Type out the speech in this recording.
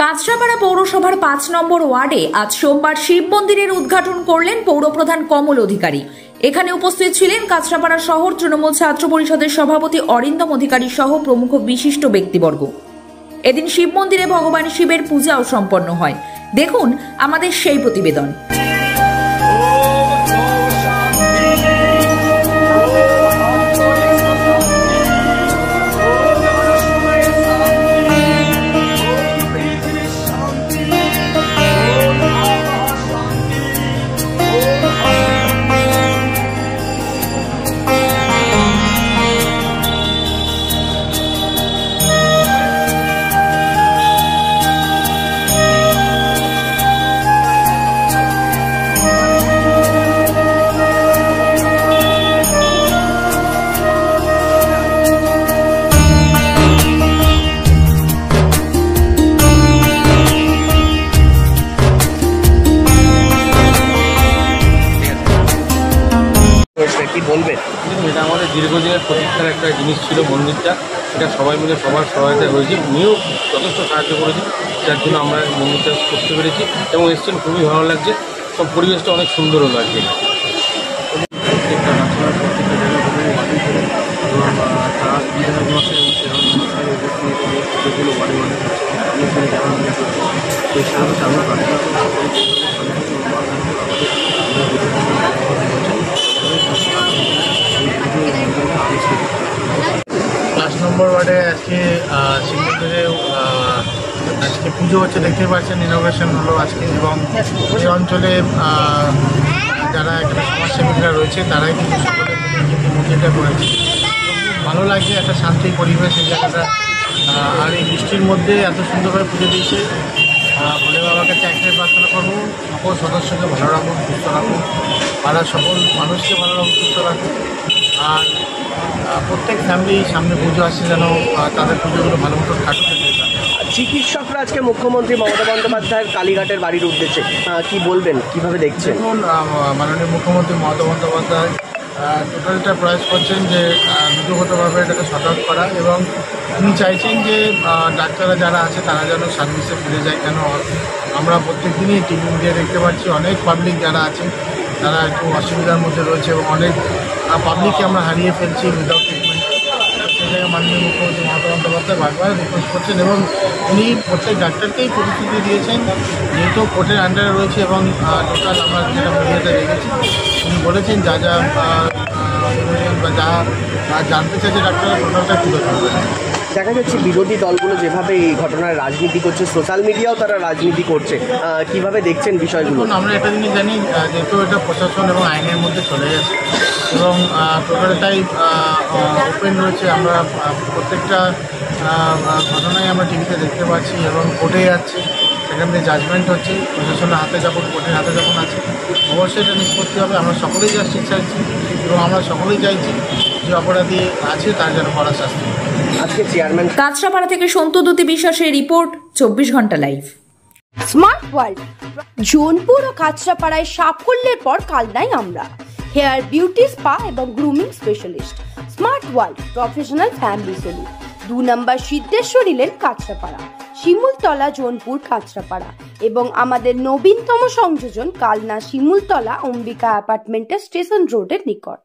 কাঁচরাপাড়া পৌরসভার ৫ নম্বর ওয়ার্ডে আজ সোমবার শিব মন্দিরের উদ্ঘাটন করলেন পৌরপ্রধান কমল অধিকারী। এখানে উপস্থিত ছিলেন কাঁচরাপাড়া শহর তৃণমূল ছাত্র পরিষদের সভাপতি অরিন্দম অধিকারী সহ প্রমুখ বিশিষ্ট ব্যক্তিবর্গ। এদিন শিব মন্দিরে ভগবান শিবের পূজাও সম্পন্ন হয়। দেখুন আমাদের সেই প্রতিবেদন। কি বলবেন? এটা আমাদের দীর্ঘদিনের প্রতীক্ষার একটা জিনিস ছিল মন্দিরটা। এটা সবাই মিলে সবার সহায়তা হয়েছে, উনিও যথেষ্ট সাহায্য করেছে, যার জন্য আমরা মন্দিরটা করতে পেরেছি এবং এসছেন, খুবই ভালো লাগছে। সব পরিবেশটা অনেক সুন্দরও লাগছে। প্রত্যেকটা ন্যাশনাল প্রত্যেকটা জায়গা থেকে এবং তারা বিধায়ক যেগুলো ওয়ার্ডে ওয়ার্ডে সেই সাথে আমি প্রার্থনা পাঁচ নম্বর ওয়ার্ডে আজকে শিব মন্দিরে আজকে পুজো হচ্ছে, দেখতে পাচ্ছেন। ইনোভেশন হলো আজকে এবং এই অঞ্চলে যারা এখানে সমাজসেবীরা রয়েছে তারাই কিন্তু সকলে কিন্তু মন্দিরটা করেছে। ভালো লাগছে, একটা শান্তি পরিবেশ এই জায়গাটা। আর এই বৃষ্টির মধ্যে এত সুন্দরভাবে পুজো দিয়েছে। ভোলে বাবার কাছে একটাই প্রার্থনা করবো, সকল সদস্যকে ভালো রাখুন, সুস্থ রাখুন, পাড়ার সকল মানুষকে ভালো রাখুন, সুস্থ রাখুন। আর প্রত্যেক ফ্যামিলি সামনে পুজো আসছে, যেন তাদের পুজোগুলো ভালো মতো কাটুক। চিকিৎসকরা আজকে মুখ্যমন্ত্রী মমতা বন্দ্যোপাধ্যায়ের কালীঘাটের বাড়ির উদ্দেশ্যে কি বলবেন, কিভাবে দেখছেন? দেখুন, মাননীয় মুখ্যমন্ত্রী মমতা বন্দ্যোপাধ্যায় টোটালটা প্রয়াস করছেন যে বিধিগতভাবে এটাকে শর্ট আউট করা, এবং তিনি চাইছেন যে ডাক্তাররা যারা আছে তারা যেন সার্ভিসে ফিরে যায়। কেন আমরা প্রত্যেক দিনই টিভি মিডিয়া দেখতে পাচ্ছি অনেক পাবলিক যারা আছে তারা একটু অসুবিধার মধ্যে রয়েছে এবং অনেক পাবলিককে আমরা হারিয়ে ফেলছি উইদাউট ট্রিটমেন্ট। সেই জায়গায় মাননীয় মুখ্যমন্ত্রী মমতা বন্দ্যোপাধ্যায় বারবার রিকোয়েস্ট করছেন এবং উনি প্রত্যেক ডাক্তারকেই প্রতিশ্রুতি দিয়েছেন, যেহেতু কোর্টের আন্ডারে রয়েছে এবং টোটাল আমরা যেটা মিডিয়াতে দেখেছি, উনি বলেছেন যা যা বা যা জানতে চাইছে ডাক্তাররা টোটালটা তুলে ধরবেন। দেখা যাচ্ছে বিরোধী দলগুলো যেভাবে এই ঘটনার রাজনীতি করছে, সোশ্যাল মিডিয়াও তারা রাজনীতি করছে, কিভাবে দেখছেন বিষয়গুলো? আমরা একটা জিনিস জানি, যেহেতু এটা প্রশাসন এবং আইনের মধ্যে চলে গেছে এবং টোটালটাই ওপেন রয়েছে। আমরা প্রত্যেকটা ঘটনাই আমরা টিভিতে দেখতে পাচ্ছি এবং কোর্টে যাচ্ছে, সেখান থেকে জাজমেন্ট হচ্ছে। প্রশাসনের হাতে যখন, কোর্টের হাতে যখন আছে, অবশ্যই এটা নিষ্পত্তি হবে। আমরা সকলেই জাস্টিস চাইছি এবং আমরা সকলেই চাইছি যে অপরাধী আছে তার যেন কড়া শাস্তি। আজকে চেয়ারম্যান কাঁচরাপাড়া থেকে সন্তদ্যুতি বিশ্বাসের রিপোর্ট, 24 ঘন্টা লাইভ। স্মার্ট ওয়ার্ল্ড জোনপুর ও কাঁচরাপাড়ায় সাফল্যের পর কালনায় আমরা হেয়ার বিউটি স্পা এবং grooming specialist. Smart world professional family salon, 2 number Siddheshwari lane, Kanchrapara, Shimultala, Jonpur, Kanchrapara এবং আমাদের নবীনতম সংযোজন কালনা শিমুলতলা অম্বিকা অ্যাপার্টমেন্টের স্টেশন রোডের নিকট।